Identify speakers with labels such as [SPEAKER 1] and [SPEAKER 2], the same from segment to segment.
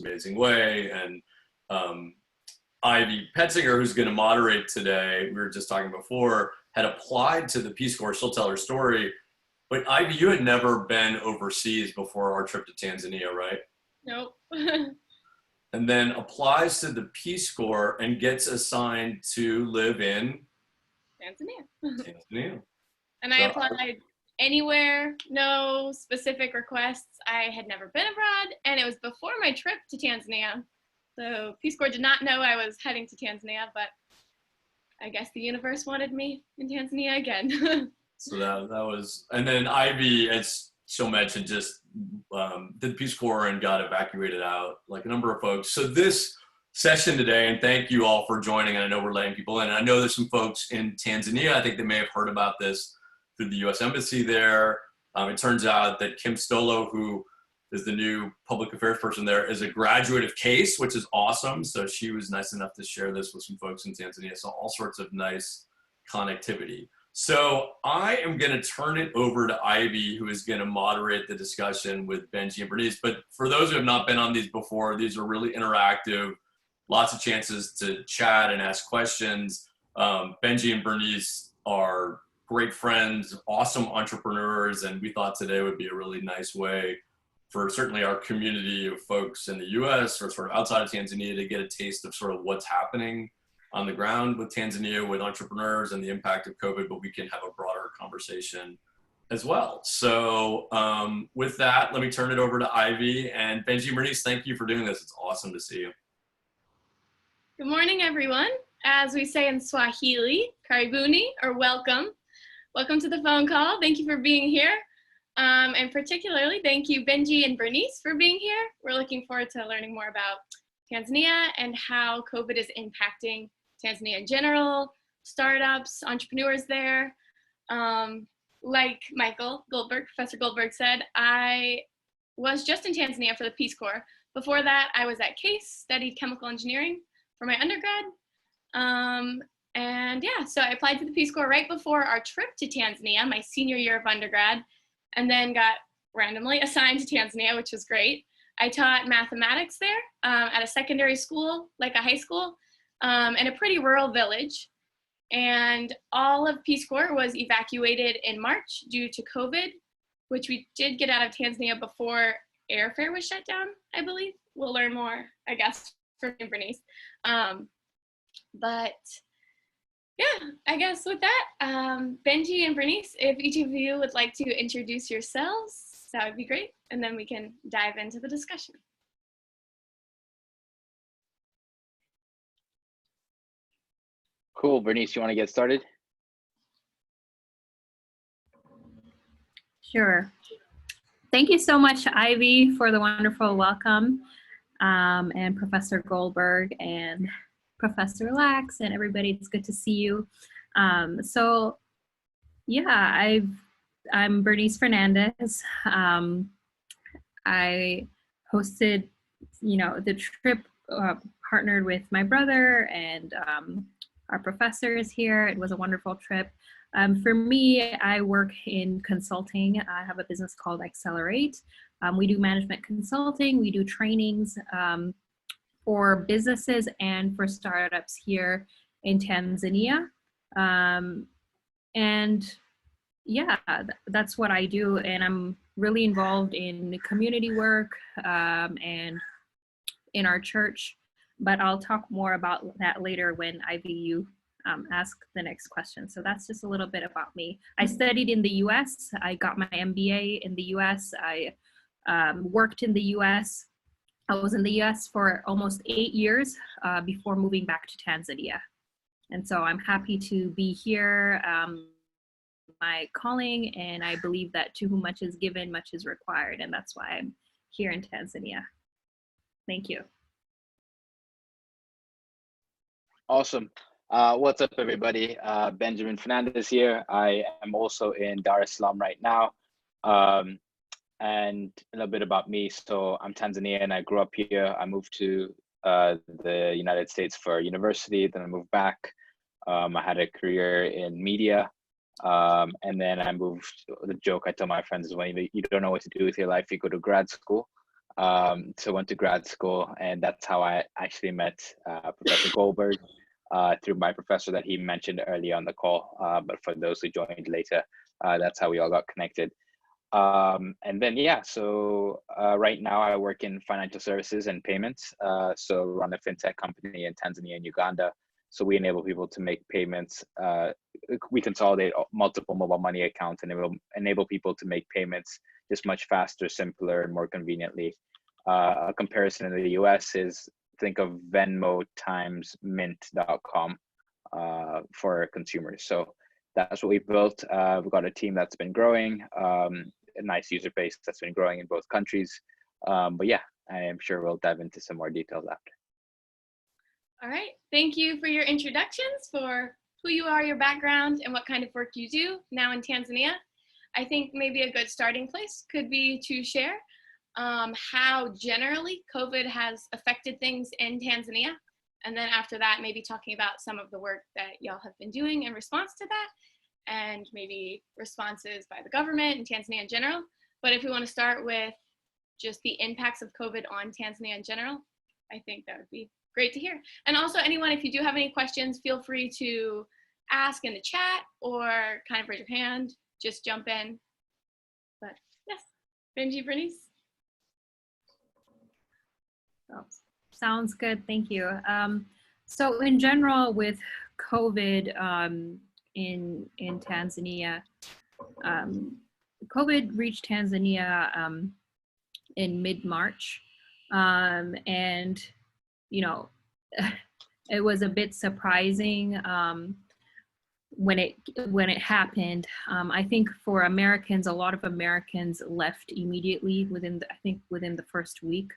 [SPEAKER 1] amazing way. And Ivy Petzinger, who's going to moderate today, we were just talking before, had applied to the Peace Corps. She'll tell her story. But Ivy, you had never been overseas before our trip to Tanzania, right?
[SPEAKER 2] Nope.
[SPEAKER 1] And then applies to the Peace Corps and gets assigned to live in
[SPEAKER 2] Tanzania. And I applied anywhere, no specific requests. I had never been abroad, and it was before my trip to Tanzania. So Peace Corps did not know I was heading to Tanzania, but I guess the universe wanted me in Tanzania again.
[SPEAKER 1] So that was, and then Ivy, as she'll mention, just did the Peace Corps and got evacuated out, like a number of folks. So this session today, and thank you all for joining. And I know we're letting people in. And I know there's some folks in Tanzania. I think they may have heard about this through the U.S. Embassy there. It turns out that Kim Stolo, who is the new public affairs person there, is a graduate of CASE, which is awesome. So she was nice enough to share this with some folks in Tanzania. So all sorts of nice connectivity. So I am going to turn it over to Ivy, who is going to moderate the discussion with Benji and Bernice. But for those who have not been on these before, these are really interactive, lots of chances to chat and ask questions. Benji and Bernice are great friends, awesome entrepreneurs, and we thought today would be a really nice way for certainly our community of folks in the US or sort of outside of Tanzania to get a taste of sort of what's happening on the ground with Tanzania, with entrepreneurs and the impact of COVID, but we can have a broader conversation as well. So with that, let me turn it over to Ivy. And Benji and Bernice, thank you for doing this. It's awesome to see you.
[SPEAKER 2] Good morning, everyone. As we say in Swahili, karibuni, or welcome. Welcome to the phone call. Thank you for being here. And particularly, thank you, Benji and Bernice, for being here. We're looking forward to learning more about Tanzania and how COVID is impacting Tanzania in general, startups, entrepreneurs there. Like Michael Goldberg, Professor Goldberg said, I was just in Tanzania for the Peace Corps. Before that, I was at CASE, studied chemical engineering for my undergrad. And yeah, so I applied to the Peace Corps right before our trip to Tanzania, my senior year of undergrad, and then got randomly assigned to Tanzania, which was great. I taught mathematics there at a secondary school, like a high school, in a pretty rural village. And all of Peace Corps was evacuated in March due to COVID, which we did get out of Tanzania before airfare was shut down, I believe. We'll learn more, I guess, from Bernice. But yeah, I guess with that, Benji and Bernice, if each of you would like to introduce yourselves, that would be great. And then we can dive into the discussion.
[SPEAKER 3] Cool. Bernice, you want to get started?
[SPEAKER 4] Sure. Thank you so much, Ivy, for the wonderful welcome, and Professor Goldberg and Professor Lax and everybody. It's good to see you. So yeah, I'm Bernice Fernandes. I hosted, the trip, partnered with my brother and our professors here. It was a wonderful trip. For me, I work in consulting. I have a business called Accelerate. We do management consulting. We do trainings for businesses and for startups here in Tanzania. And yeah, that's what I do. And I'm really involved in community work and in our church. But I'll talk more about that later when Ivy, you ask the next question. So that's just a little bit about me. I studied in the US. I got my MBA in the US. I worked in the US. I was in the US for almost 8 years before moving back to Tanzania. And so I'm happy to be here, my calling, and I believe that to whom much is given, much is required. And that's why I'm here in Tanzania. Thank you.
[SPEAKER 3] Awesome. What's up, everybody? Benjamin Fernandes here. I am also in Dar es Salaam right now. And a little bit about me. So I'm Tanzanian. I grew up here. I moved to the United States for university. Then I moved back. I had a career in media. And then I moved. The joke I tell my friends is when you don't know what to do with your life, you go to grad school. So went to grad school, and that's how I actually met Professor Goldberg through my professor that he mentioned early on the call. But for those who joined later, that's how we all got connected. And then, yeah, so right now I work in financial services and payments. So run a fintech company in Tanzania and Uganda. So we enable people to make payments. We consolidate multiple mobile money accounts and enable people to make payments just much faster, simpler, and more conveniently. A comparison in the US is, think of Venmo times mint.com for consumers. So that's what we built. We've got a team that's been growing, a nice user base that's been growing in both countries. But yeah, I am sure we'll dive into some more details after.
[SPEAKER 2] All right. Thank you for your introductions, for who you are, your background, and what kind of work you do now in Tanzania. I think maybe a good starting place could be to share how generally COVID has affected things in Tanzania. And then after that, maybe talking about some of the work that y'all have been doing in response to that, and maybe responses by the government and Tanzania in general. But if we want to start with just the impacts of COVID on Tanzania in general, I think that would be great to hear. And also anyone, if you do have any questions, feel free to ask in the chat or kind of raise your hand, just jump in. But yes, Benji, Bernice.
[SPEAKER 4] Oh, sounds good, thank you. So in general with COVID in Tanzania, COVID reached Tanzania in mid-March, and you know, it was a bit surprising when it happened. I think for Americans, a lot of Americans left immediately within the first week.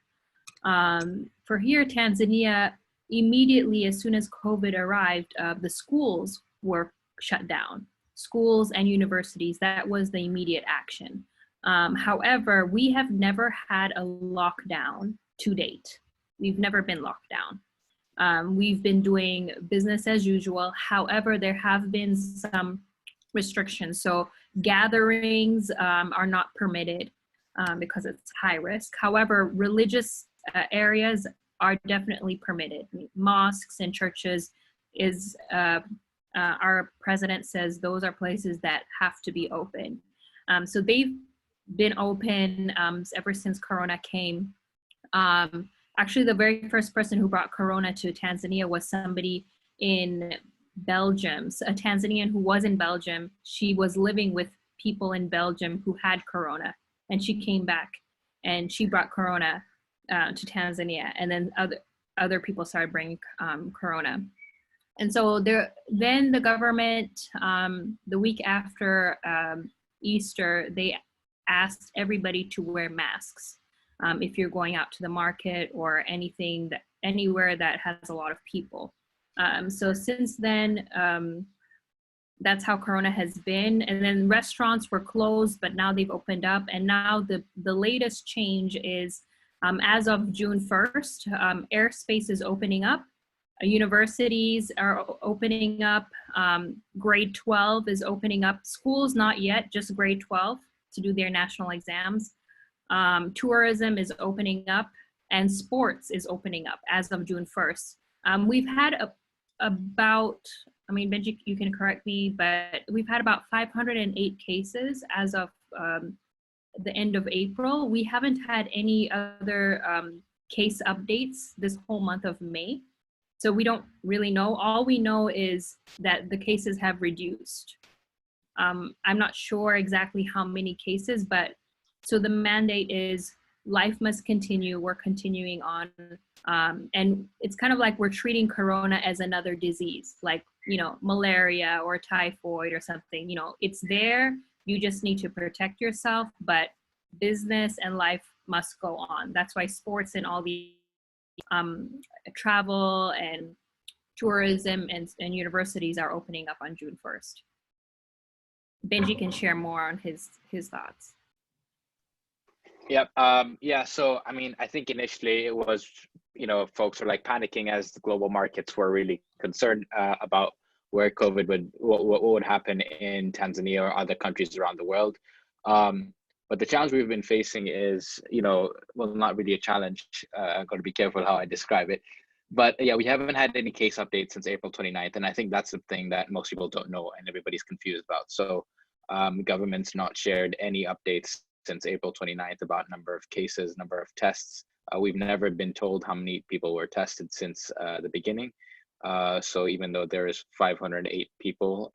[SPEAKER 4] For here, Tanzania, immediately as soon as COVID arrived, the schools were shut down. Schools and universities, that was the immediate action. However, we have never had a lockdown to date. We've never been locked down. We've been doing business as usual. However, there have been some restrictions. So gatherings are not permitted because it's high risk. However, religious areas are definitely permitted. Mosques and churches is, our president says those are places that have to be open. So they've been open ever since Corona came. Actually, the very first person who brought Corona to Tanzania was somebody in Belgium, a Tanzanian who was in Belgium. She was living with people in Belgium who had Corona, and she came back and she brought Corona to Tanzania, and then other people started bringing Corona. And so then the government, the week after Easter, they asked everybody to wear masks if you're going out to the market or anywhere that has a lot of people. So since then, that's how Corona has been. And then restaurants were closed, but now they've opened up. And now the latest change is as of June 1st, airspace is opening up. Universities are opening up. Grade 12 is opening up. Schools, not yet, just grade 12 to do their national exams. Tourism is opening up, and sports is opening up as of June 1st. We've had about, I mean, Benji, you can correct me, but we've had about 508 cases as of the end of April. We haven't had any other case updates this whole month of May. So we don't really know. All we know is that the cases have reduced. I'm not sure exactly how many cases, but so the mandate is life must continue. We're continuing on. And it's kind of like we're treating Corona as another disease, like, you know, malaria or typhoid or something. You know, it's there. You just need to protect yourself, but business and life must go on. That's why sports and all the travel and tourism and universities are opening up on June 1st. Benji can share more on his thoughts.
[SPEAKER 3] Yep. Yeah. So, I mean, I think initially it was, you know, folks were like panicking as the global markets were really concerned about where COVID what would happen in Tanzania or other countries around the world. But the challenge we've been facing is, well, not really a challenge. I've got to be careful how I describe it. But yeah, we haven't had any case updates since April 29th. And I think that's the thing that most people don't know and everybody's confused about. So government's not shared any updates since April 29th about number of cases, number of tests. We've never been told how many people were tested since the beginning. So even though there is 508 people,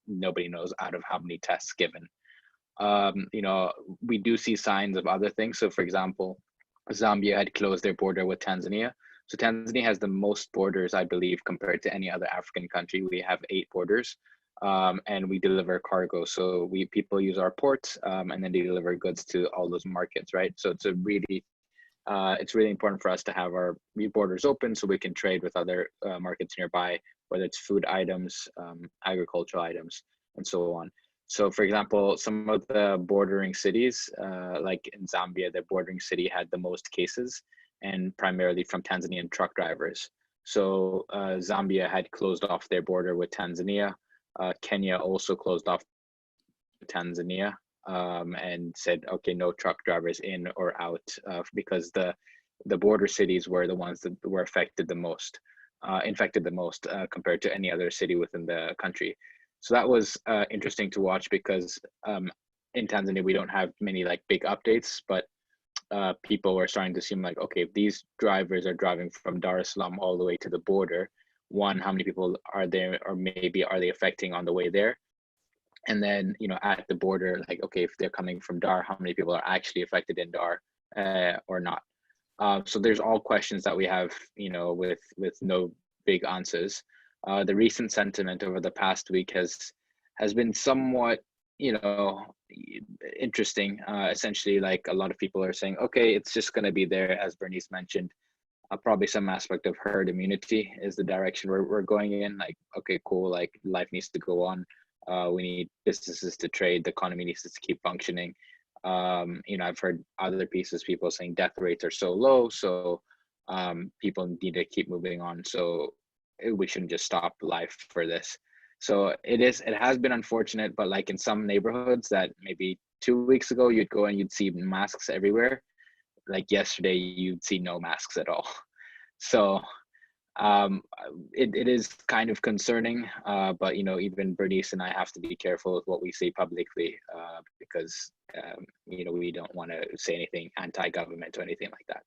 [SPEAKER 3] nobody knows out of how many tests given. We do see signs of other things. So for example, Zambia had closed their border with Tanzania. So Tanzania has the most borders, I believe, compared to any other African country. We have 8 borders, and we deliver cargo. So people use our ports, and then they deliver goods to all those markets, right? So it's really important for us to have our borders open so we can trade with other markets nearby, whether it's food items, agricultural items, and so on. So for example, some of the bordering cities, like in Zambia, the bordering city had the most cases, and primarily from Tanzanian truck drivers. So Zambia had closed off their border with Tanzania. Kenya also closed off Tanzania and said, okay, no truck drivers in or out, because the border cities were the ones that were infected the most compared to any other city within the country. So that was interesting to watch because in Tanzania, we don't have many like big updates, but people were starting to seem like, okay, if these drivers are driving from Dar es Salaam all the way to the border, one, how many people are there, or maybe are they affecting on the way there? And then, at the border, like, okay, if they're coming from Dar, how many people are actually affected in Dar or not? So there's all questions that we have, with no big answers. The recent sentiment over the past week has been somewhat, interesting. Essentially, like a lot of people are saying, okay, it's just going to be there, as Bernice mentioned. Probably some aspect of herd immunity is the direction we're going in. Like, okay, cool. Like life needs to go on. We need businesses to trade. The economy needs to keep functioning. I've heard other pieces, people saying death rates are so low, so people need to keep moving on. So we shouldn't just stop life for this. So it has been unfortunate, but like in some neighborhoods that maybe 2 weeks ago you'd go and you'd see masks everywhere. Like yesterday, you'd see no masks at all. So it is kind of concerning, but even Bernice and I have to be careful with what we say publicly, because we don't want to say anything anti-government or anything like that.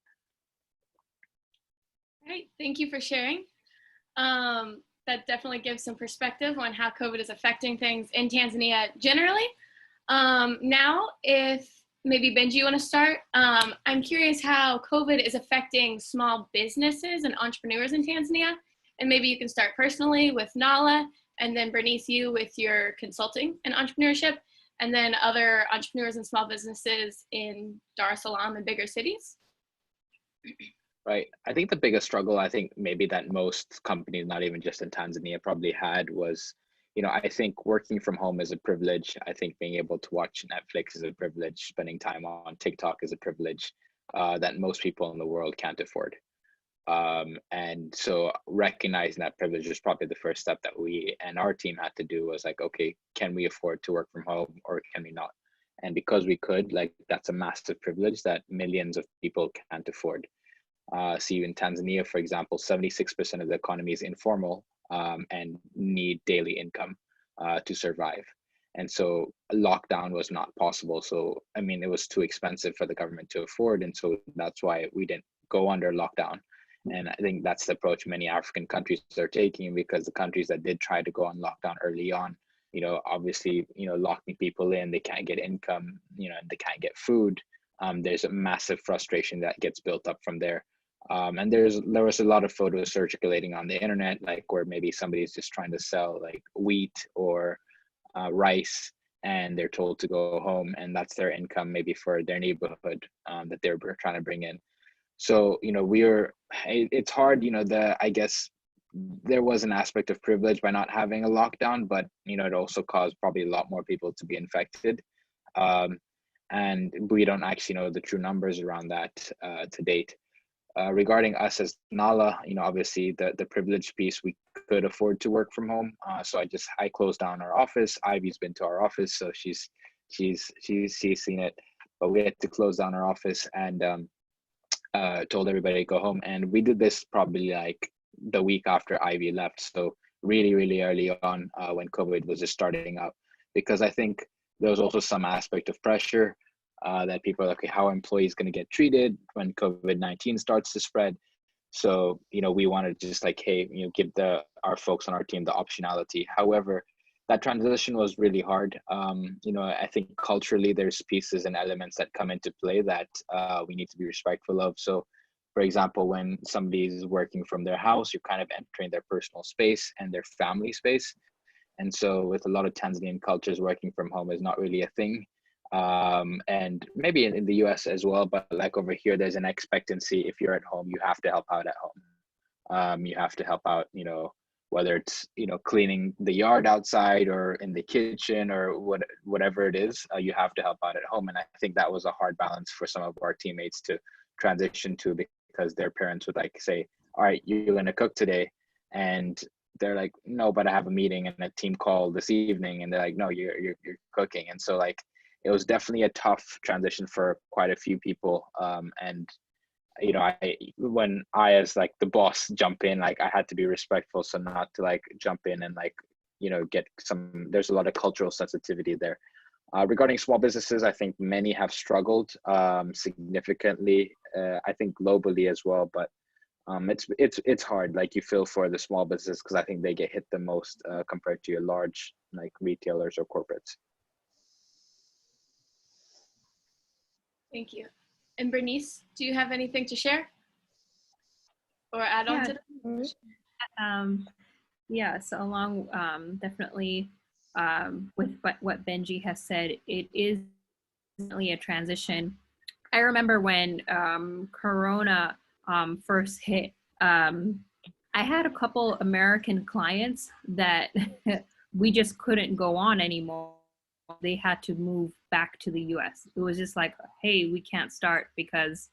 [SPEAKER 2] Right, thank you for sharing. That definitely gives some perspective on how COVID is affecting things in Tanzania generally. Now, if maybe Benji, you want to start? I'm curious how COVID is affecting small businesses and entrepreneurs in Tanzania. And maybe you can start personally with Nala, and then Bernice, you with your consulting and entrepreneurship, and then other entrepreneurs and small businesses in Dar es Salaam and bigger cities.
[SPEAKER 3] Right. I think the biggest struggle, I think maybe that most companies, not even just in Tanzania, probably had was, I think working from home is a privilege. I think being able to watch Netflix is a privilege. Spending time on TikTok is a privilege that most people in the world can't afford. And so recognizing that privilege is probably the first step that we and our team had to do, was like, okay, can we afford to work from home or can we not? And because we could, like, that's a massive privilege that millions of people can't afford. See, in Tanzania, for example, 76% of the economy is informal and need daily income to survive. And so a lockdown was not possible. So, I mean, it was too expensive for the government to afford. And so that's why we didn't go under lockdown. And I think that's the approach many African countries are taking, because the countries that did try to go on lockdown early on, obviously, locking people in, they can't get income, and they can't get food. There's a massive frustration that gets built up from there. And there was a lot of photos circulating on the internet, like where maybe somebody's just trying to sell like wheat or rice, and they're told to go home, and that's their income maybe for their neighborhood that they're trying to bring in. So it's hard. I guess there was an aspect of privilege by not having a lockdown, but it also caused probably a lot more people to be infected, and we don't actually know the true numbers around that to date. Regarding us as Nala, obviously the privilege piece, we could afford to work from home. So I closed down our office. Ivy's been to our office, so she's seen it. but we had to close down our office and told everybody to go home. And we did this probably like the week after Ivy left. So really, really early on when COVID was just starting up, because I think there was also some aspect of pressure that people are like, okay, how are employees going to get treated when COVID-19 starts to spread? So, we wanted to just like, hey, give our folks on our team the optionality. However, that transition was really hard. I think culturally there's pieces and elements that come into play that we need to be respectful of. So, for example, when somebody is working from their house, you're kind of entering their personal space and their family space. And so with a lot of Tanzanian cultures, working from home is not really a thing. And maybe in the US as well, but like over here, there's an expectancy. If you're at home, you have to help out at home. You have to help out, whether it's, cleaning the yard outside or in the kitchen or whatever it is, you have to help out at home. And I think that was a hard balance for some of our teammates to transition to, because their parents would like say, all right, you're going to cook today. And they're like, no, but I have a meeting and a team call this evening. And they're like, no, you're cooking. And so like, it was definitely a tough transition for quite a few people. And when I as like the boss jump in, like I had to be respectful, so not to like jump in and like get there's a lot of cultural sensitivity there. Regarding small businesses, I think many have struggled significantly. I think globally as well, but it's hard. Like you feel for the small business because I think they get hit the most compared to your large like retailers or corporates.
[SPEAKER 2] Thank you. And Bernice, do you have anything to share or add on to that?
[SPEAKER 4] Yeah, so along definitely with what Benji has said, it is definitely a transition. I remember when Corona first hit, I had a couple American clients that we just couldn't go on anymore. They had to move back to the US. It was just like, hey, we can't start because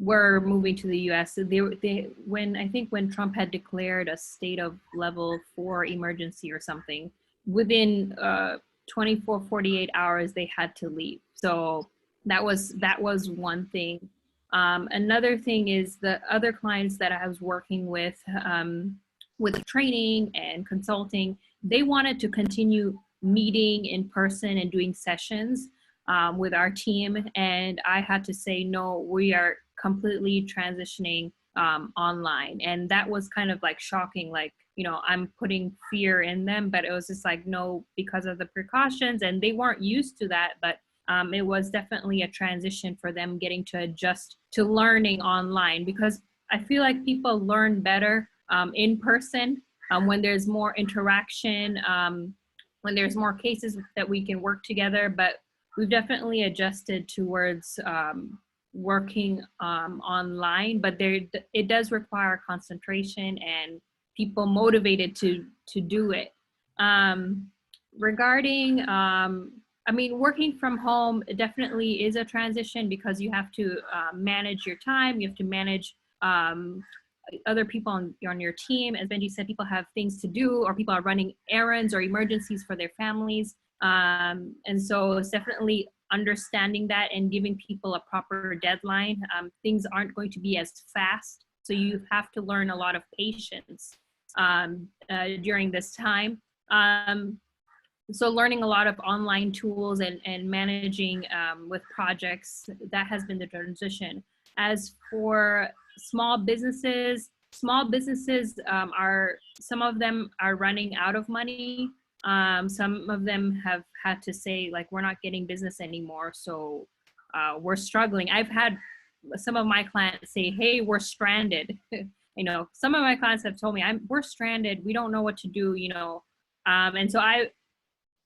[SPEAKER 4] we're moving to the US. When Trump had declared a state of level 4 emergency or something, within 48 hours, they had to leave. So that was one thing. Another thing is the other clients that I was working with training and consulting, they wanted to continue meeting in person and doing sessions with our team. And I had to say, no, we are completely transitioning online. And that was kind of like shocking. Like, I'm putting fear in them, but it was just like, no, because of the precautions, and they weren't used to that. But it was definitely a transition for them getting to adjust to learning online, because I feel like people learn better in person when there's more interaction, when there's more cases that we can work together. But we've definitely adjusted towards working online, but it does require concentration and people motivated to do it. Regarding, working from home definitely is a transition, because you have to manage your time, you have to manage other people on your team. As Benji said, people have things to do, or people are running errands or emergencies for their families. And so it's definitely understanding that and giving people a proper deadline. Things aren't going to be as fast. So you have to learn a lot of patience during this time. So learning a lot of online tools and managing with projects, that has been the transition. As for small businesses are, some of them are running out of money. Some of them have had to say, like, we're not getting business anymore, so we're struggling. I've had some of my clients say, hey, we're stranded. Some of my clients have told me, we're stranded, we don't know what to do, and so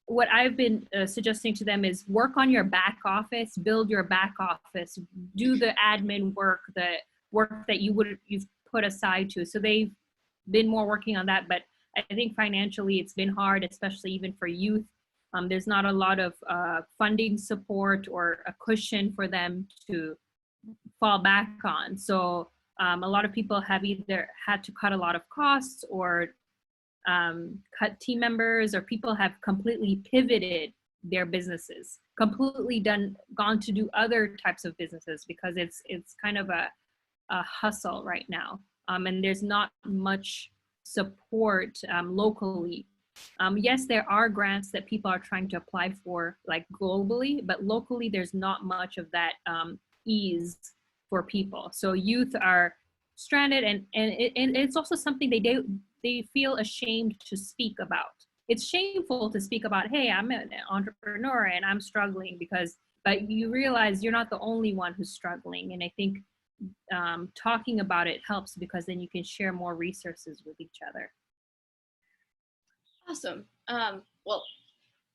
[SPEAKER 4] what I've been suggesting to them is work on your back office, build your back office, do the admin work, the work that you've put aside to. So they've been more working on that, but I think financially it's been hard, especially even for youth. There's not a lot of funding support or a cushion for them to fall back on. So a lot of people have either had to cut a lot of costs or cut team members, or people have completely pivoted their businesses completely gone to do other types of businesses because it's kind of a hustle right now. And there's not much support locally. Yes, there are grants that people are trying to apply for, like globally, but locally there's not much of that ease for people. So youth are stranded, and it's also something they feel ashamed to speak about. It's shameful to speak about, hey, I'm an entrepreneur and I'm struggling, but you realize you're not the only one who's struggling. And I think talking about it helps, because then you can share more resources with each other.
[SPEAKER 2] Awesome.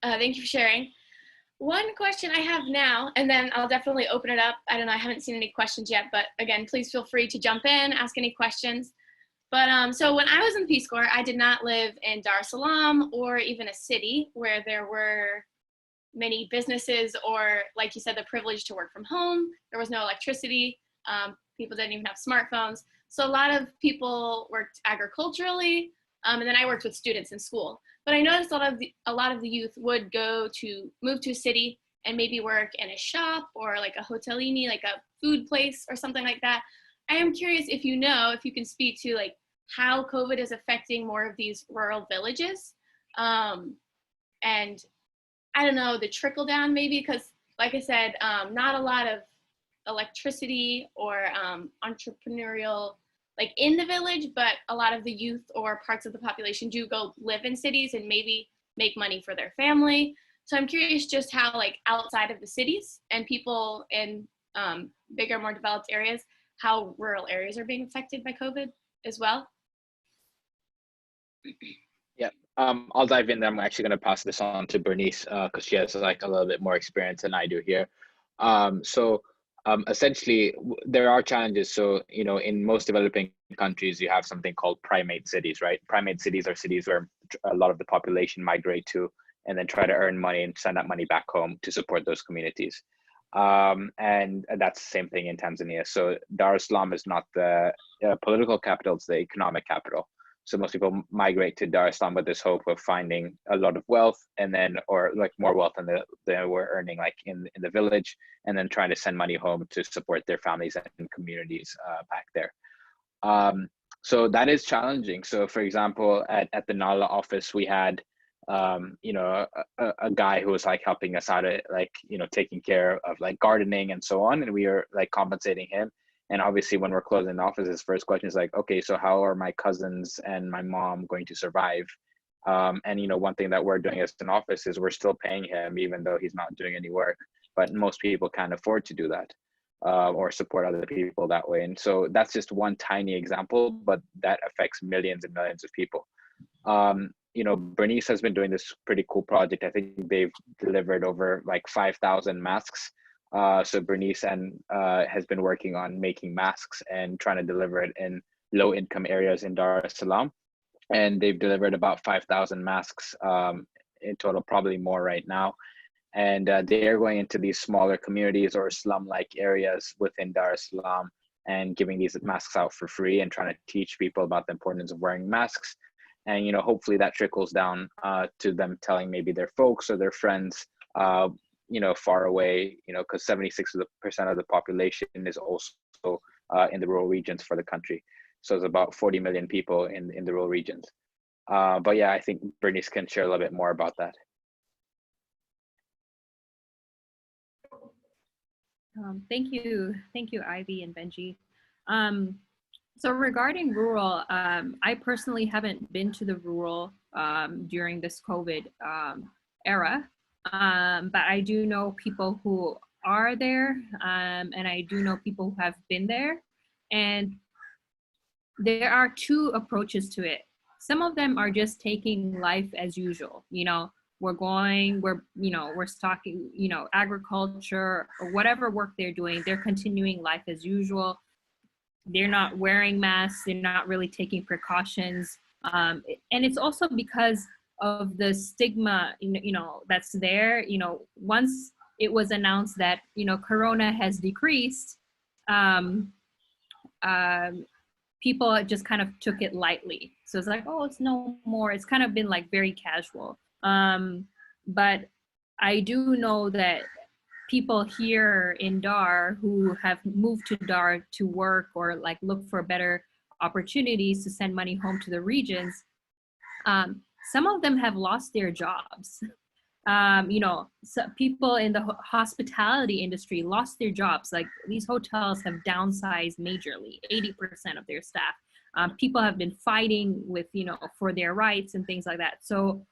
[SPEAKER 2] Thank you for sharing. One question I have now, and then I'll definitely open it up. I don't know, I haven't seen any questions yet, but again, please feel free to jump in, ask any questions. But so when I was in the Peace Corps, I did not live in Dar es Salaam or even a city where there were many businesses, or like you said, the privilege to work from home. There was no electricity. People didn't even have smartphones. So a lot of people worked agriculturally, and then I worked with students in school. But I noticed a lot of the youth would move to a city and maybe work in a shop or like a hotelini, like a food place or something like that. I am curious if you can speak to like how COVID is affecting more of these rural villages. And I don't know, the trickle down maybe, because like I said, not a lot of electricity or entrepreneurial like in the village, but a lot of the youth or parts of the population do go live in cities and maybe make money for their family. So I'm curious just how like outside of the cities and people in bigger, more developed areas, how rural areas are being affected by COVID as well.
[SPEAKER 3] Yeah, I'll dive in there. I'm actually going to pass this on to Bernice because she has like a little bit more experience than I do here. Essentially, there are challenges. So, you know, in most developing countries, you have something called primate cities, right? Primate cities are cities where a lot of the population migrate to and then try to earn money and send that money back home to support those communities. And that's the same thing in Tanzania. So Dar es Salaam is not the political capital, it's the economic capital. So most people migrate to Dar es Salaam with this hope of finding a lot of wealth, and then, or like more wealth than they were earning like in the village, and then trying to send money home to support their families and communities back there. So that is challenging. So for example, at the Nala office, we had, you know, a guy who was like helping us out at like, you know, taking care of like gardening and so on. And we are like compensating him. And obviously when we're closing the office, his first question is like, okay, so how are my cousins and my mom going to survive? And, you know, one thing that we're doing as an office is we're still paying him, even though he's not doing any work, but most people can't afford to do that or support other people that way. And so that's just one tiny example, but that affects millions and millions of people. You know, Bernice has been doing this pretty cool project. I think they've delivered over like 5,000 masks. So Bernice has been working on making masks and trying to deliver it in low income areas in Dar es Salaam. And they've delivered about 5,000 masks in total, probably more right now. And they're going into these smaller communities or slum-like areas within Dar es Salaam and giving these masks out for free and trying to teach people about the importance of wearing masks. And, you know, hopefully that trickles down to them telling maybe their folks or their friends, you know, far away, you know, because 76% of the population is also in the rural regions for the country. So it's about 40 million people in the rural regions. But yeah, I think Bernice can share a little bit more about that.
[SPEAKER 4] Thank you, Ivy and Benji. So regarding rural, I personally haven't been to the rural during this COVID era, but I do know people who are there, and I do know people who have been there. And there are two approaches to it. Some of them are just taking life as usual. You know, we're stocking, you know, agriculture or whatever work they're doing, they're continuing life as usual. They're not wearing masks, they're not really taking precautions. And it's also because of the stigma, you know, that's there. You know, once it was announced that, you know, Corona has decreased, people just kind of took it lightly. So it's like, oh, it's no more. It's kind of been like very casual. But I do know that people here in Dar who have moved to Dar to work or like look for better opportunities to send money home to the regions, some of them have lost their jobs. So people in the hospitality industry lost their jobs. Like these hotels have downsized majorly, 80% of their staff. People have been fighting with, for their rights and things like that. So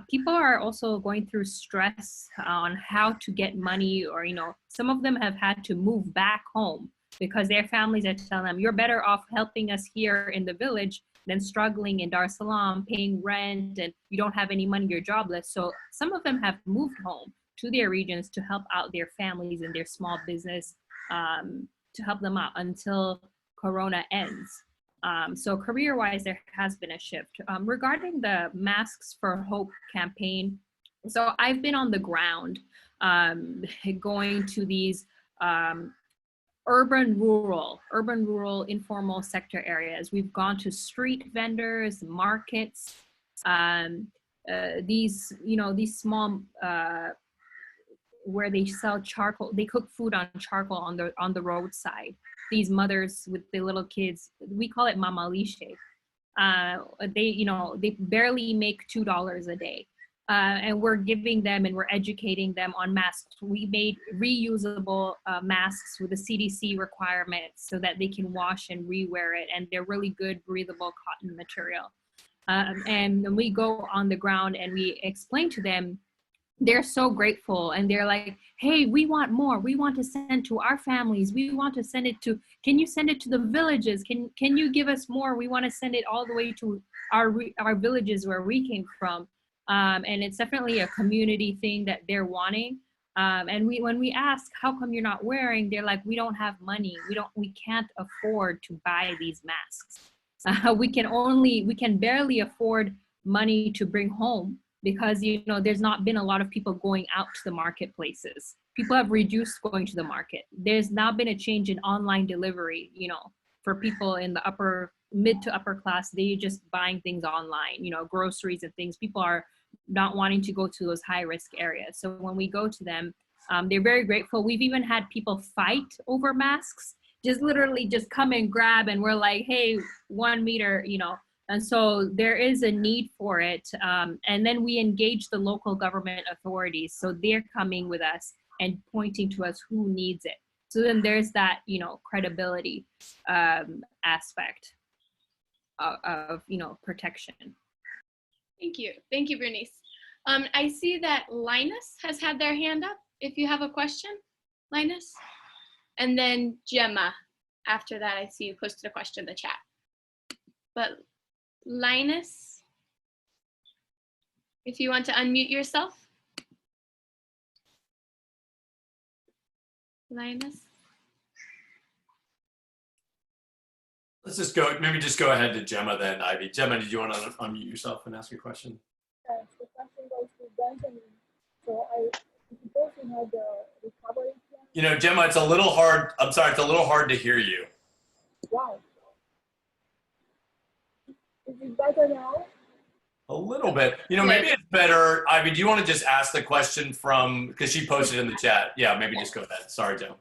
[SPEAKER 4] people are also going through stress on how to get money, or, some of them have had to move back home because their families are telling them, you're better off helping us here in the village than struggling in Dar es Salaam, paying rent, and you don't have any money, you're jobless. So some of them have moved home to their regions to help out their families and their small business, to help them out until Corona ends. So career-wise, there has been a shift. Regarding the Masks for Hope campaign, so I've been on the ground, going to these urban rural informal sector areas. We've gone to street vendors, markets, these small where they sell charcoal, they cook food on charcoal on the roadside. These mothers with the little kids, we call it mamalishe. They barely make $2 a day. And we're giving them and we're educating them on masks. We made reusable masks with the CDC requirements so that they can wash and rewear it. And they're really good, breathable cotton material. And when we go on the ground and we explain to them, they're so grateful. And they're like, hey, we want more. We want to send to our families. We want to send it to, can you send it to the villages? Can you give us more? We want to send it all the way to our villages where we came from. And it's definitely a community thing that they're wanting. And when we ask, how come you're not wearing? They're like, we don't have money. We can't afford to buy these masks. We can barely afford money to bring home because, there's not been a lot of people going out to the marketplaces. People have reduced going to the market. There's now been a change in online delivery, for people in the mid to upper class. They just buying things online, groceries and things. People are not wanting to go to those high risk areas. So when we go to them, they're very grateful. We've even had people fight over masks, just literally just come and grab, and we're like, hey, 1 meter, and so there is a need for it. And then we engage the local government authorities. So they're coming with us and pointing to us who needs it. So then there's that, credibility aspect of protection.
[SPEAKER 2] Thank you, Bernice. I see that Linus has had their hand up. If you have a question, Linus, and then Gemma. After that, I see you posted a question in the chat. But Linus, if you want to unmute yourself. Linus.
[SPEAKER 1] Let's just go ahead to Gemma then, Ivy. Gemma, did you want to unmute yourself and ask your question?
[SPEAKER 5] Yes, the question goes to Benjamin. So I suppose you have the recovery plan?
[SPEAKER 1] Gemma, it's a little hard. I'm sorry, it's a little hard to hear you.
[SPEAKER 5] Wow. Is it better now?
[SPEAKER 1] A little bit. Maybe it's better. Ivy, do you want to just ask the question because she posted in the chat? Yeah, maybe just go ahead. Sorry, Gemma.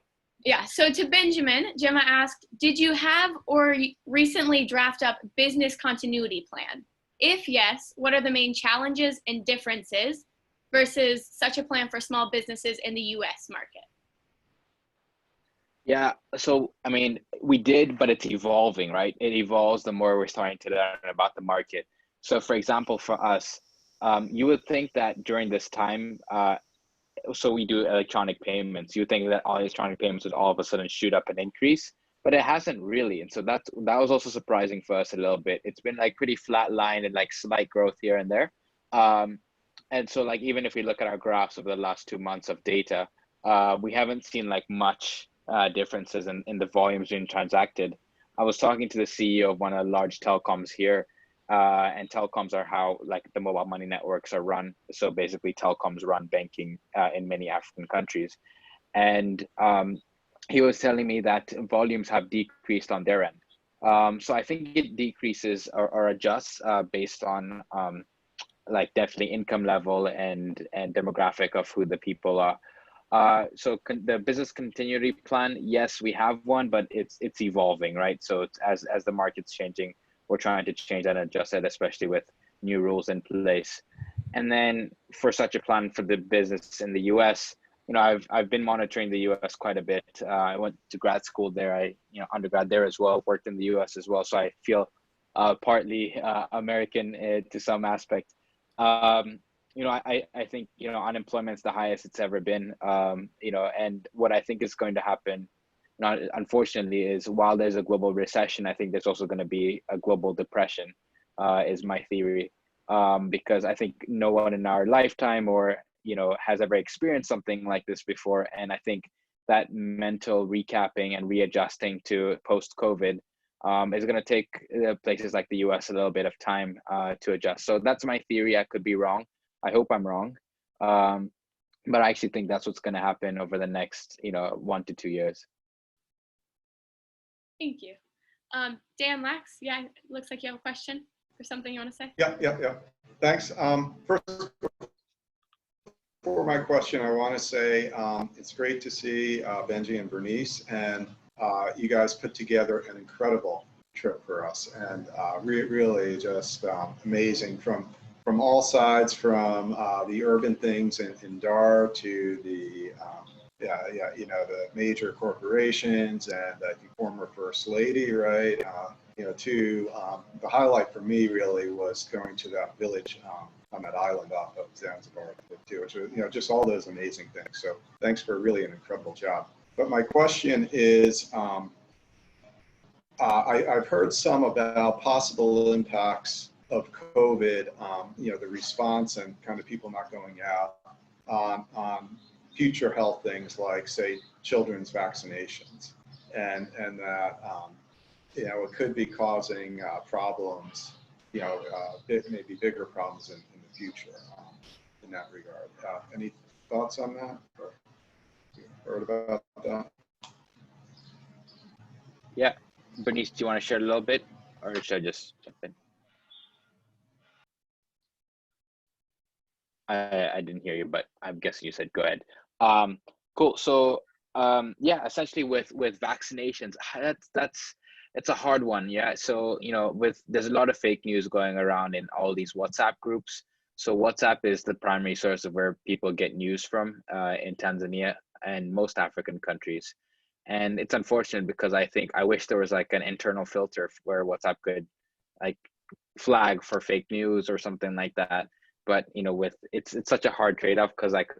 [SPEAKER 2] Yeah, so to Benjamin, Gemma asked, did you have or recently draft up business continuity plan? If yes, what are the main challenges and differences versus such a plan for small businesses in the US market?
[SPEAKER 3] Yeah, so I mean, we did, but it's evolving, right? It evolves the more we're starting to learn about the market. So for example, for us, you would think that during this time, so we do electronic payments, you think that all electronic payments would all of a sudden shoot up and increase, but it hasn't really. And so that was also surprising for us a little bit. It's been like pretty flat line and like slight growth here and there. And so like, even if we look at our graphs over the last 2 months of data, we haven't seen like much differences in the volumes being transacted. I was talking to the CEO of one of the large telecoms here, and telecoms are how like the mobile money networks are run. So basically telecoms run banking in many African countries. And he was telling me that volumes have decreased on their end. So I think it decreases or adjusts based on like definitely income level and demographic of who the people are. The business continuity plan, yes, we have one, but it's evolving, right? So it's, as the market's changing, we're trying to change that and adjust it, especially with new rules in place. And then for such a plan for the business in the US, I've been monitoring the US quite a bit. I went to grad school there. Undergrad there as well, worked in the US as well. So I feel partly American to some aspect. I think, unemployment's the highest it's ever been, and what I think is going to happen, unfortunately, is while there's a global recession, I think there's also going to be a global depression, is my theory, because I think no one in our lifetime or, has ever experienced something like this before. And I think that mental recapping and readjusting to post-COVID is going to take places like the US a little bit of time to adjust. So that's my theory. I could be wrong. I hope I'm wrong. But I actually think that's what's going to happen over the next, 1 to 2 years.
[SPEAKER 2] Thank you. Dan Lax, yeah, it looks like you have a question or something you want to say.
[SPEAKER 6] Yeah. Thanks. First, for my question, I want to say it's great to see Benji and Bernice, and you guys put together an incredible trip for us, and really just amazing from all sides, from the urban things in Dar to the the major corporations and the former First Lady, right? To the highlight for me really was going to that village on that island off of Zanzibar too, which was, just all those amazing things. So thanks for really an incredible job. But my question is, I've heard some about possible impacts of COVID, the response and kind of people not going out on future health things like, say, children's vaccinations, and that it could be causing problems, maybe bigger problems in the future in that regard. Any thoughts on that, or heard about that?
[SPEAKER 3] Yeah, Bernice, do you want to share a little bit, or should I just jump in? I didn't hear you, but I'm guessing you said go ahead. Cool. So yeah, essentially with vaccinations, it's a hard one. Yeah. So there's a lot of fake news going around in all these WhatsApp groups. So WhatsApp is the primary source of where people get news from in Tanzania and most African countries. And it's unfortunate because I wish there was like an internal filter where WhatsApp could like flag for fake news or something like that. But it's such a hard trade-off because like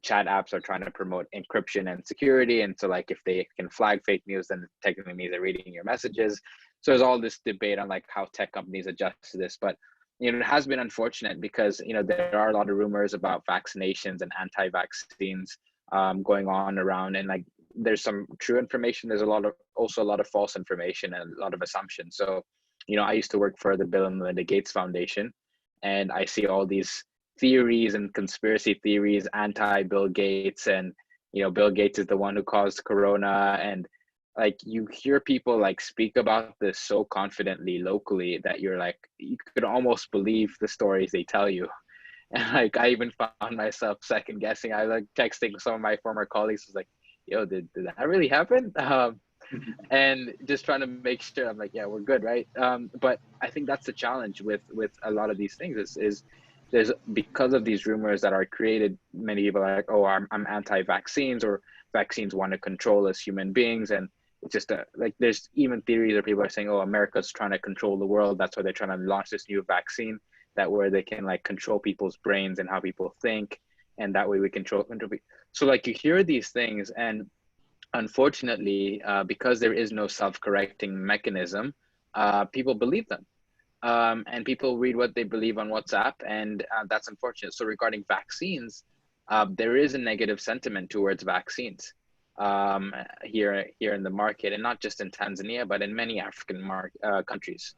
[SPEAKER 3] chat apps are trying to promote encryption and security, and so like if they can flag fake news, then technically means they're reading your messages. So there's all this debate on like how tech companies adjust to this. But it has been unfortunate because there are a lot of rumors about vaccinations and anti-vaccines going on around, and like there's some true information. There's also a lot of false information and a lot of assumptions. So I used to work for the Bill and Melinda Gates Foundation, and I see all these theories and conspiracy theories anti-Bill Gates, and Bill Gates is the one who caused Corona, and like you hear people like speak about this so confidently locally that you're like, you could almost believe the stories they tell you. And like I even found myself second guessing. I like texting some of my former colleagues, was like, yo, did that really happen? And just trying to make sure I'm like, yeah, we're good, right? But I think that's the challenge with a lot of these things is there's, because of these rumors that are created, many people are like, oh, I'm anti-vaccines, or vaccines want to control us human beings. And it's just like there's even theories where people are saying, oh, America's trying to control the world, that's why they're trying to launch this new vaccine that where they can like control people's brains and how people think, and that way we control people. So like you hear these things, and unfortunately, because there is no self-correcting mechanism, people believe them. And people read what they believe on WhatsApp, and that's unfortunate. So regarding vaccines, there is a negative sentiment towards vaccines here in the market, and not just in Tanzania, but in many African countries.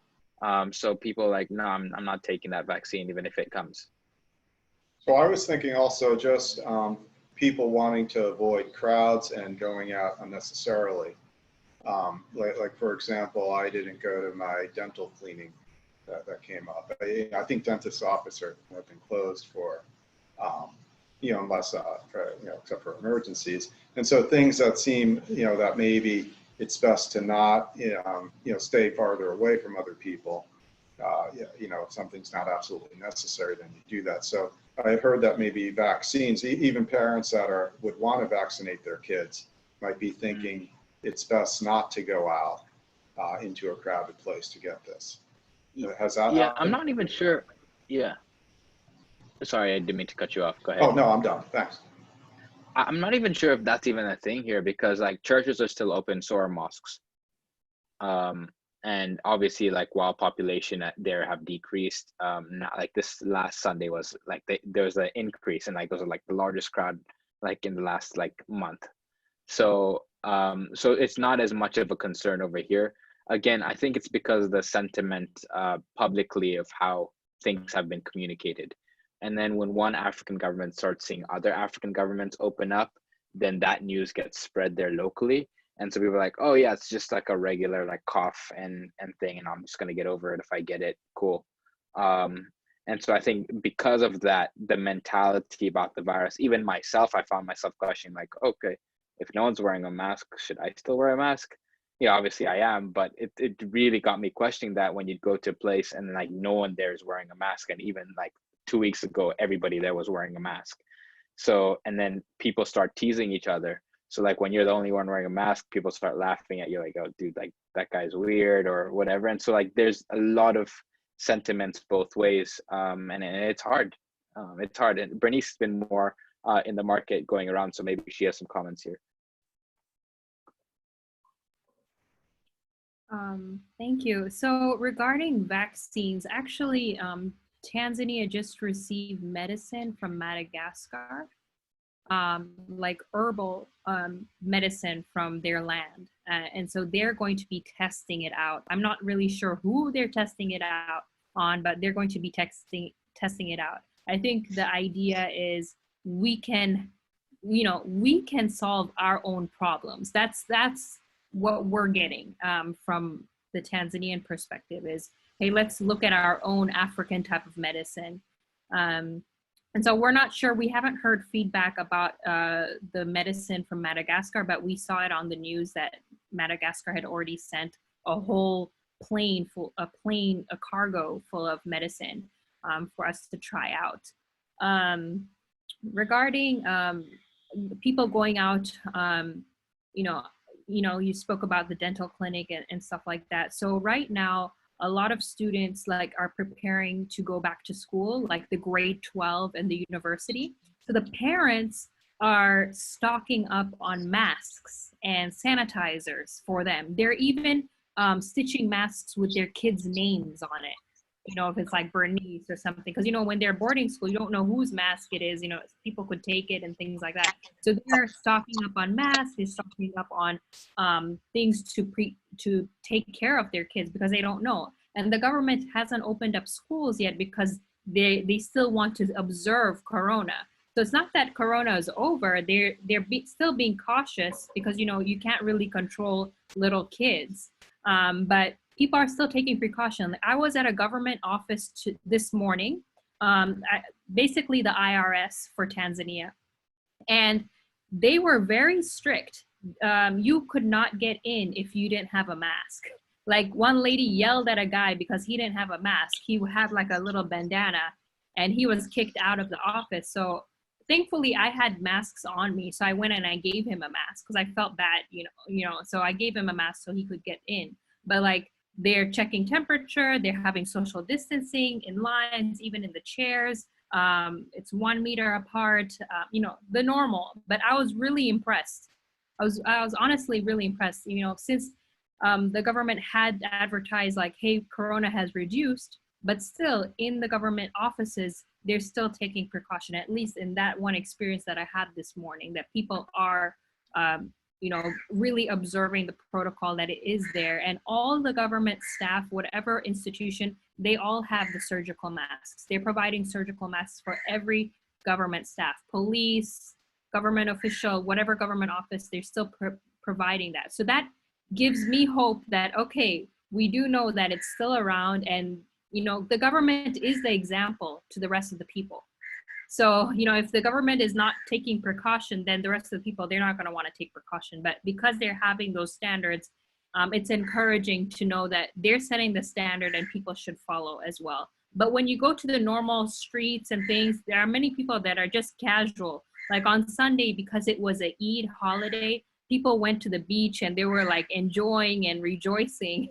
[SPEAKER 3] So people like, no, I'm not taking that vaccine, even if it comes.
[SPEAKER 6] So I was thinking also just people wanting to avoid crowds and going out unnecessarily. Like for example, I didn't go to my dental cleaning that came up. I think dentist office have been closed for unless, except for emergencies. And so things that seem, that maybe it's best to not, stay farther away from other people. If something's not absolutely necessary, then you do that. So I heard that maybe vaccines, even parents that would want to vaccinate their kids might be thinking it's best not to go out into a crowded place to get this. Has that
[SPEAKER 3] Yeah,
[SPEAKER 6] happened?
[SPEAKER 3] I'm not even sure. Yeah. Sorry, I didn't mean to cut you off. Go ahead.
[SPEAKER 6] Oh, no, I'm done. Thanks.
[SPEAKER 3] I'm not even sure if that's even a thing here, because like churches are still open, so are mosques. And obviously, like, while population there have decreased, not like this last Sunday was like there was an increase, and like those are like the largest crowd like in the last like month. So so it's not as much of a concern over here. Again, I think it's because of the sentiment publicly of how things have been communicated. And then when one African government starts seeing other African governments open up, then that news gets spread there locally. And so people are like, oh yeah, it's just like a regular like cough and thing, and I'm just gonna get over it if I get it, cool. And so I think because of that, the mentality about the virus, even myself, I found myself questioning like, okay, if no one's wearing a mask, should I still wear a mask? Yeah, obviously I am, but it really got me questioning that when you go to a place and like no one there is wearing a mask, and even like 2 weeks ago, everybody there was wearing a mask. So, and then people start teasing each other. So like when you're the only one wearing a mask, people start laughing at you like, oh dude, like that guy's weird or whatever. And so like there's a lot of sentiments both ways. And it's hard. It's hard. And Bernice has been more in the market going around, so maybe she has some comments here.
[SPEAKER 4] Thank you. So regarding vaccines, actually, Tanzania just received medicine from Madagascar, like herbal medicine from their land. And so they're going to be testing it out. I'm not really sure who they're testing it out on, but they're going to be testing it out. I think the idea is we can solve our own problems. That's what we're getting from the Tanzanian perspective is, hey, let's look at our own African type of medicine. And so we're not sure, we haven't heard feedback about the medicine from Madagascar, but we saw it on the news that Madagascar had already sent a whole a cargo full of medicine for us to try out. Regarding people going out, you spoke about the dental clinic and stuff like that. So right now, a lot of students like are preparing to go back to school, like the grade 12 and the university. So the parents are stocking up on masks and sanitizers for them. They're even stitching masks with their kids' names on it. If it's like Bernice or something, because when they're boarding school, you don't know whose mask it is. People could take it and things like that. So they're stocking up on masks. They're stocking up on things to take care of their kids because they don't know. And the government hasn't opened up schools yet because they still want to observe Corona. So it's not that Corona is over. They're still being cautious because you can't really control little kids. But people are still taking precaution. I was at a government office this morning, basically the IRS for Tanzania, and they were very strict. You could not get in if you didn't have a mask. Like one lady yelled at a guy because he didn't have a mask. He had like a little bandana and he was kicked out of the office. So thankfully I had masks on me. So I went and I gave him a mask because I felt bad, so I gave him a mask so he could get in. But like, they're checking temperature, they're having social distancing in lines, even in the chairs. It's 1 meter apart, the normal. But I was really impressed. I was honestly really impressed, since the government had advertised like, hey, Corona has reduced, but still in the government offices, they're still taking precaution, at least in that one experience that I had this morning, that people are really observing the protocol that it is there. And all the government staff, whatever institution, they all have the surgical masks. They're providing surgical masks for every government staff, police, government official, whatever government office, they're still providing that. So that gives me hope that, okay, we do know that it's still around, and the government is the example to the rest of the people. So, if the government is not taking precaution, then the rest of the people, they're not going to want to take precaution. But because they're having those standards, it's encouraging to know that they're setting the standard and people should follow as well. But when you go to the normal streets and things, there are many people that are just casual. Like on Sunday, because it was a Eid holiday, people went to the beach and they were like enjoying and rejoicing.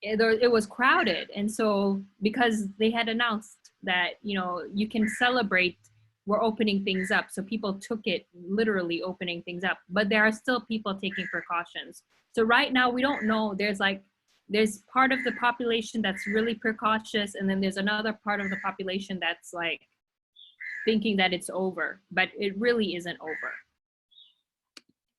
[SPEAKER 4] It was crowded. And so because they had announced that, you can celebrate, we're opening things up. So people took it literally opening things up, but there are still people taking precautions. So right now we don't know, there's part of the population that's really precautious. And then there's another part of the population that's like thinking that it's over, but it really isn't over.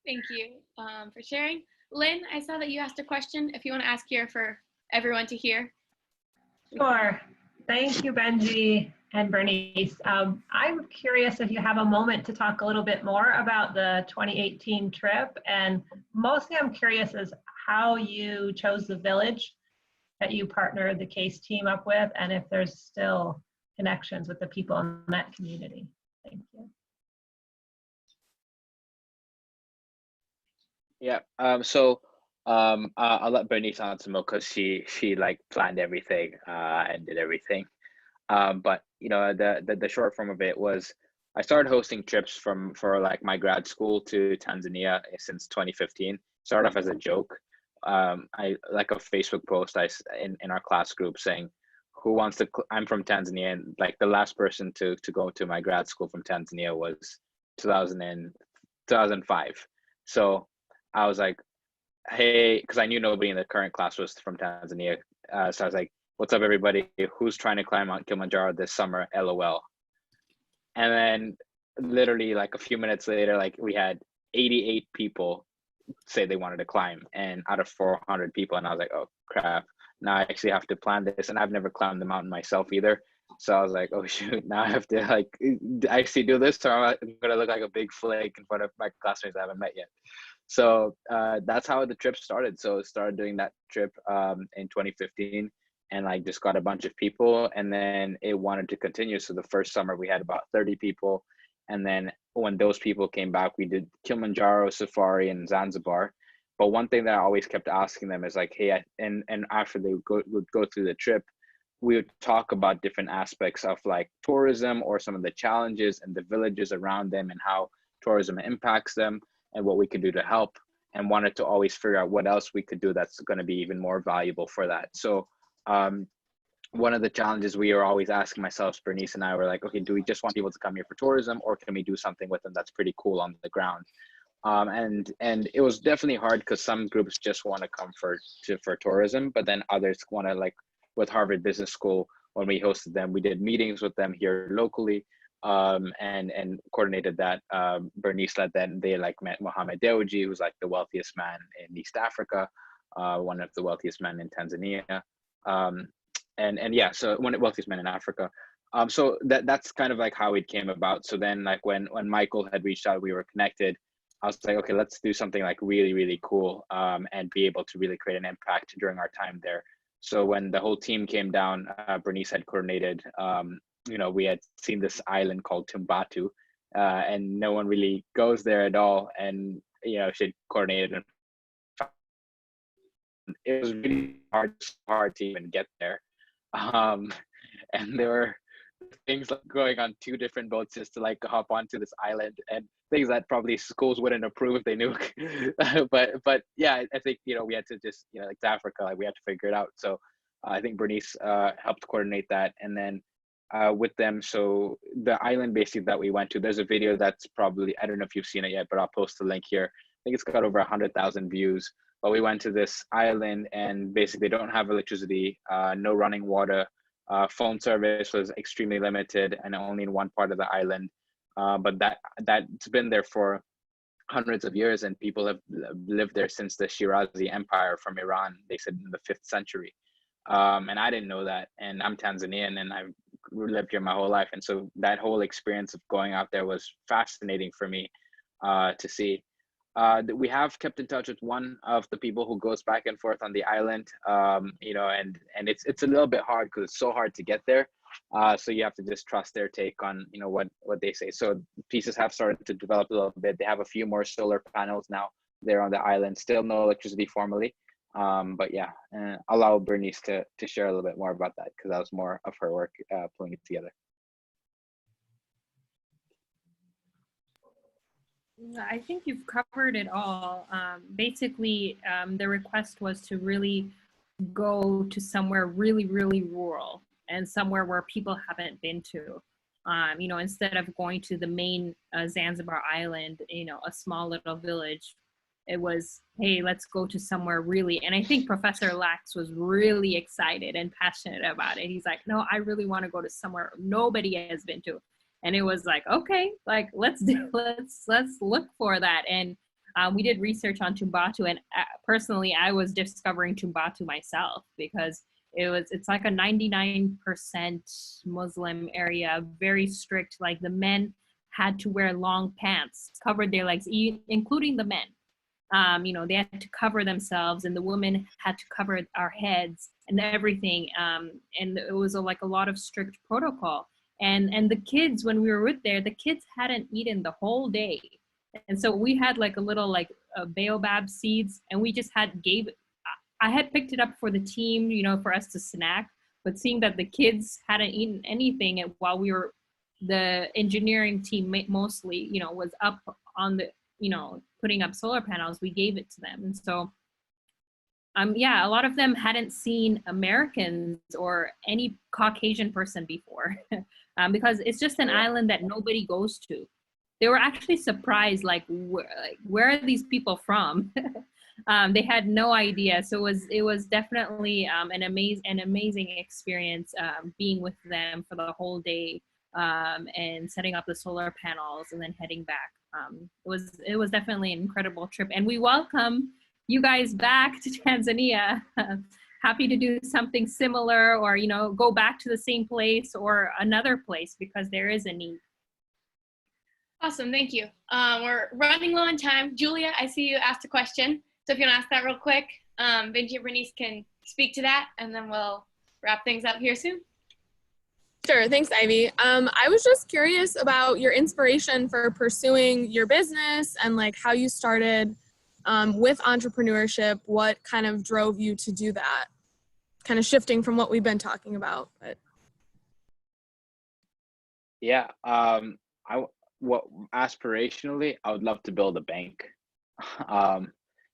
[SPEAKER 2] Thank you for sharing. Lynn, I saw that you asked a question. If you want to ask here for everyone to hear.
[SPEAKER 7] Sure. Thank you, Benji and Bernice. I'm curious if you have a moment to talk a little bit more about the 2018 trip. And mostly I'm curious as how you chose the village that you partnered the CASE team up with, and if there's still connections with the people in that community. Thank you.
[SPEAKER 3] Yeah. I'll let Bernice answer more because she like planned everything and did everything. But the short form of it was I started hosting trips for like my grad school to Tanzania since 2015. Started off as a joke. I like a Facebook post in our class group saying, who wants to, I'm from Tanzania, and like the last person to go to my grad school from Tanzania was 2005. So I was like, hey, because I knew nobody in the current class was from Tanzania. So I was like, what's up, everybody? Who's trying to climb Mount Kilimanjaro this summer? LOL. And then literally like a few minutes later, like we had 88 people say they wanted to climb, and out of 400 people. And I was like, oh crap, now I actually have to plan this. And I've never climbed the mountain myself either. So I was like, oh shoot, now I have to like actually do this, or I'm gonna look like a big flake in front of my classmates I haven't met yet. So that's how the trip started. So I started doing that trip in 2015, and like just got a bunch of people, and then it wanted to continue. So the first summer we had about 30 people. And then when those people came back, we did Kilimanjaro, Safari, and Zanzibar. But one thing that I always kept asking them is like, hey, and after they would go through the trip, we would talk about different aspects of like tourism or some of the challenges and the villages around them and how tourism impacts them and what we could do to help, and wanted to always figure out what else we could do that's going to be even more valuable for that. So one of the challenges we are always asking myself, Bernice and I, were like, okay, do we just want people to come here for tourism, or can we do something with them that's pretty cool on the ground? And it was definitely hard because some groups just want to come for tourism, but then others want to, like with Harvard Business School, when we hosted them, we did meetings with them here locally, and coordinated that. Bernice led that, and they like met Mohamed Dewji, who's like the wealthiest man in East Africa, one of the wealthiest men in Tanzania. And yeah, so one of the wealthiest men in Africa. So that's kind of like how it came about. So then like when Michael had reached out, we were connected. I was like, okay, let's do something like really, really cool, and be able to really create an impact during our time there. So when the whole team came down, Bernice had coordinated, we had seen this island called Tumbatu, and no one really goes there at all. And, she had coordinated, and it was really hard to even get there. And there were things like going on 2 different boats just to like hop onto this island, and things that probably schools wouldn't approve if they knew. but yeah, I think we had to just like to Africa, like we had to figure it out. So I think Bernice helped coordinate that, and then with them. So the island basically that we went to, there's a video that's probably, I don't know if you've seen it yet, but I'll post the link here. I think it's got over 100,000 views. But we went to this island, and basically they don't have electricity, no running water. Phone service was extremely limited and only in one part of the island. But that's been there for hundreds of years, and people have lived there since the Shirazi Empire from Iran, they said in the 5th century. And I didn't know that. And I'm Tanzanian, and I've lived here my whole life. And so that whole experience of going out there was fascinating for me to see. We have kept in touch with one of the people who goes back and forth on the island, and it's a little bit hard because it's so hard to get there. So you have to just trust their take on, you know, what they say. So pieces have started to develop a little bit. They have a few more solar panels now there on the island. Still no electricity formally, but yeah. I'll allow Bernice to share a little bit more about that, because that was more of her work pulling it together.
[SPEAKER 4] I think you've covered it all. Basically, the request was to really go to somewhere really, really rural and somewhere where people haven't been to. You know, instead of going to the main Zanzibar island, you know, a small little village, it was, hey, let's go to somewhere really. And I think Professor Lax was really excited and passionate about it. He's like, no, I really want to go to somewhere nobody has been to. And it was like, okay, like let's look for that. And we did research on Tumbatu, and personally, I was discovering Tumbatu myself, because it's like a 99% Muslim area, very strict. Like the men had to wear long pants, covered their legs, including the men. You know, they had to cover themselves, and the women had to cover our heads and everything. And it was like a lot of strict protocol. And the kids, when we were with there, the kids hadn't eaten the whole day. And so we had like a little like baobab seeds, and we just I had picked it up for the team, you know, for us to snack, but seeing that the kids hadn't eaten anything, and while the engineering team mostly, you know, was up on the, you know, putting up solar panels, we gave it to them. And so, yeah, a lot of them hadn't seen Americans or any Caucasian person before, because it's just an island that nobody goes to. They were actually surprised, like, where are these people from? They had no idea. So it was definitely an amazing experience, being with them for the whole day, and setting up the solar panels and then heading back. It was definitely an incredible trip, and we welcome you guys back to Tanzania. Happy to do something similar, or, you know, go back to the same place or another place, because there is a need.
[SPEAKER 2] Awesome, thank you. We're running low on time. Julia, I see you asked a question. So if you want to ask that real quick, Benji and Bernice can speak to that, and then we'll wrap things up here soon.
[SPEAKER 8] Sure, thanks, Ivy. I was just curious about your inspiration for pursuing your business, and like how you started with entrepreneurship. What kind of drove you to do that? Kind of shifting from what we've been talking about. But.
[SPEAKER 3] Yeah, aspirationally, I would love to build a bank.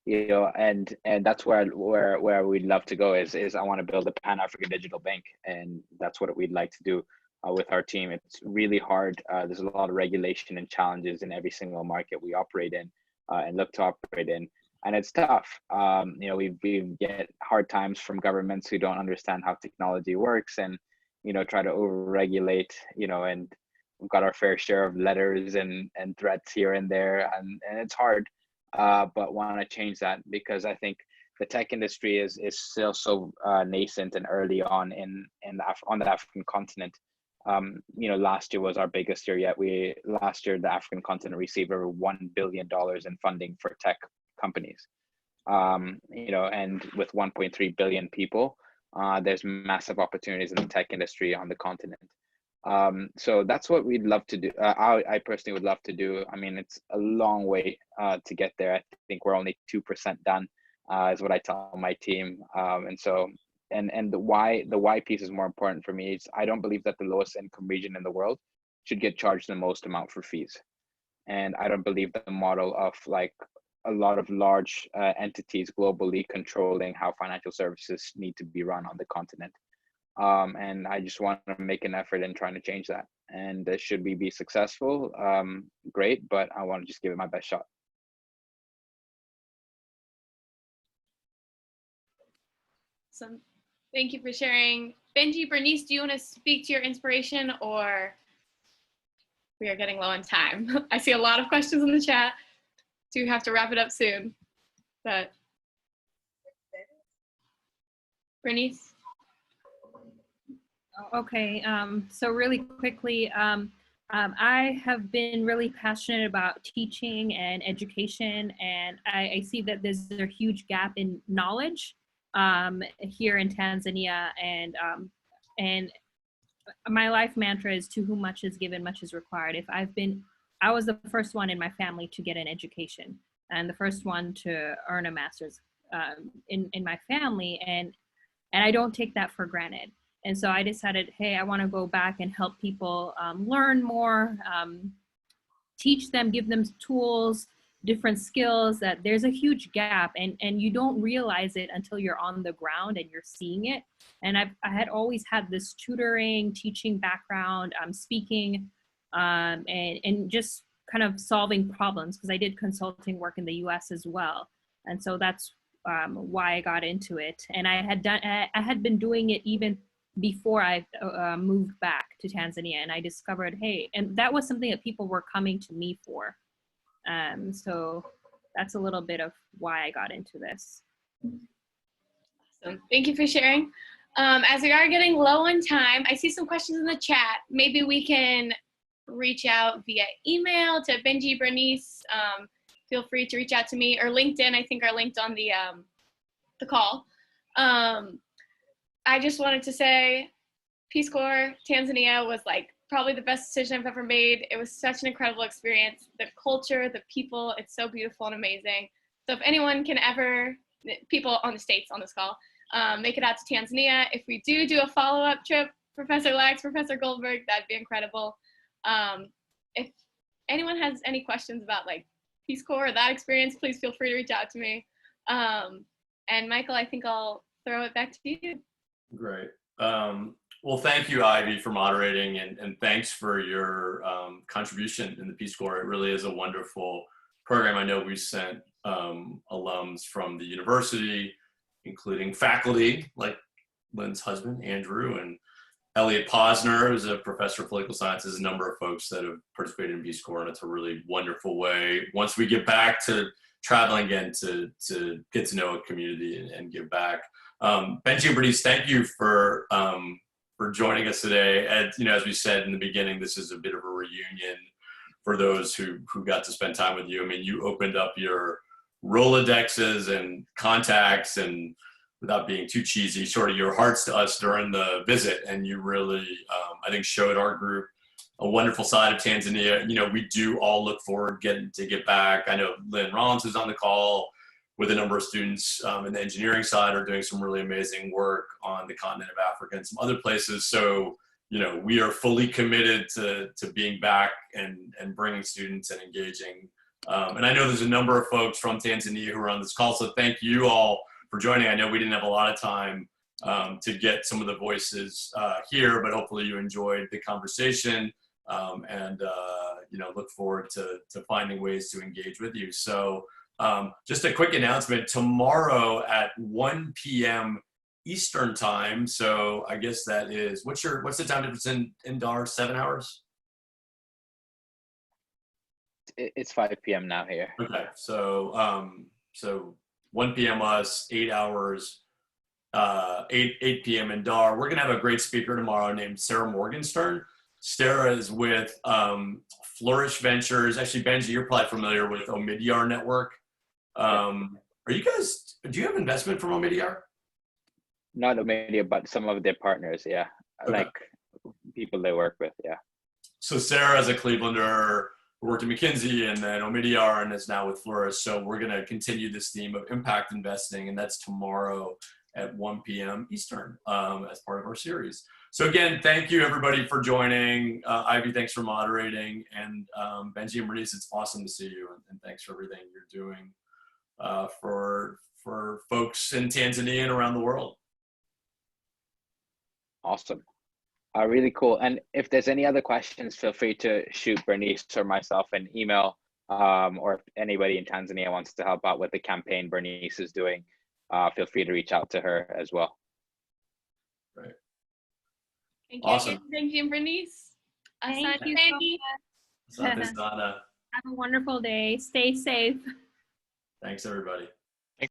[SPEAKER 3] You know, and that's where we'd love to go is I want to build a Pan-African digital bank, and that's what we'd like to do with our team. It's really hard. There's a lot of regulation and challenges in every single market we operate in and look to operate in, and it's tough. You know, we get hard times from governments who don't understand how technology works, and, you know, try to over-regulate, you know, and we've got our fair share of letters and threats here and there, and it's hard. But want to change that, because I think the tech industry is still so nascent and early on on the African continent. You know, last year was our biggest year yet. Last year the African continent received over $1 billion in funding for tech companies. You know, and with 1.3 billion people, there's massive opportunities in the tech industry on the continent. So that's what we'd love to do. I personally would love to do. I mean, it's a long way to get there. I think we're only 2% done, is what I tell my team. And so, and the why piece is more important for me. I don't believe that the lowest income region in the world should get charged the most amount for fees. And I don't believe the model of like a lot of large entities globally controlling how financial services need to be run on the continent. And I just want to make an effort in trying to change that. And should we be successful, great, but I want to just give it my best shot.
[SPEAKER 2] Awesome. Thank you for sharing. Benji, Bernice, do you want to speak to your inspiration, or we are getting low on time? I see a lot of questions in the chat. Do have to wrap it up soon, but Bernice?
[SPEAKER 4] Okay, so really quickly, I have been really passionate about teaching and education, and I see that there's a huge gap in knowledge here in Tanzania, and my life mantra is to whom much is given, much is required. I was the first one in my family to get an education and the first one to earn a master's in my family. And I don't take that for granted. And so I decided, hey, I want to go back and help people learn more, teach them, give them tools, different skills. That there's a huge gap, and you don't realize it until you're on the ground and you're seeing it. And I had always had this tutoring, teaching background, speaking, and just kind of solving problems, because I did consulting work in the US as well. And so that's why I got into it. And I had been doing it even before I moved back to Tanzania, and I discovered, hey, and that was something that people were coming to me for. So that's a little bit of why I got into this.
[SPEAKER 2] Awesome. Thank you for sharing. As we are getting low on time, I see some questions in the chat. Maybe we can reach out via email to Benji, Bernice. Feel free to reach out to me, or LinkedIn, I think are linked on the call. I just wanted to say Peace Corps Tanzania was like probably the best decision I've ever made. It was such an incredible experience. The culture, the people, it's so beautiful and amazing. So if anyone can ever, people on the States on this call, make it out to Tanzania. If we do a follow-up trip, Professor Lax, Professor Goldberg, that'd be incredible. If anyone has any questions about like Peace Corps or that experience, please feel free to reach out to me. And Michael, I think I'll throw it back to you.
[SPEAKER 1] Great. Well, thank you, Ivy, for moderating, and thanks for your contribution in the Peace Corps. It really is a wonderful program. I know we sent alums from the university, including faculty like Lynn's husband, Andrew, and Elliot Posner, who's a professor of political sciences, a number of folks that have participated in Peace Corps, and it's a really wonderful way, once we get back to traveling again, to get to know a community and give back. Benji and Bernice, thank you for joining us today. And as we said in the beginning, this is a bit of a reunion for those who got to spend time with you. I mean, you opened up your Rolodexes and contacts, and without being too cheesy, sort of your hearts to us during the visit. And you really, I think, showed our group a wonderful side of Tanzania. We do all look forward to get back. I know Lynn Rollins is on the call with a number of students in the engineering side, are doing some really amazing work on the continent of Africa and some other places. So, we are fully committed to being back and bringing students and engaging. And I know there's a number of folks from Tanzania who are on this call, so thank you all for joining. I know we didn't have a lot of time to get some of the voices here, but hopefully you enjoyed the conversation, and look forward to finding ways to engage with you. So just a quick announcement: tomorrow at 1 p.m. Eastern time. So I guess that is, what's the time difference in Dar? 7 hours?
[SPEAKER 3] It's 5 p.m. now here.
[SPEAKER 1] Okay, so 1 p.m. us, 8 hours, 8 p.m. in Dar. We're gonna have a great speaker tomorrow named Sarah Morgenstern. Sarah is with Flourish Ventures. Actually, Benji, you're probably familiar with Omidyar Network. Do you have investment from Omidyar?
[SPEAKER 3] Not Omidyar, but some of their partners, yeah. Okay. Like people they work with, yeah.
[SPEAKER 1] So Sarah is a Clevelander who worked at McKinsey and then Omidyar and is now with Flourish. So we're going to continue this theme of impact investing, and that's tomorrow at 1 p.m. Eastern as part of our series. So again, thank you everybody for joining. Ivy, thanks for moderating, and Benji and Bernice, it's awesome to see you, and thanks for everything you're doing for folks in Tanzania and around the world.
[SPEAKER 3] Awesome. Really cool. And if there's any other questions, feel free to shoot Bernice or myself an email, or if anybody in Tanzania wants to help out with the campaign Bernice is doing, feel free to reach out to her as well.
[SPEAKER 1] Right.
[SPEAKER 2] Thank you.
[SPEAKER 1] Awesome.
[SPEAKER 2] Thank you, Bernice.
[SPEAKER 4] Thank you so much.
[SPEAKER 1] Have
[SPEAKER 4] Have a wonderful day. Stay safe.
[SPEAKER 1] Thanks, everybody.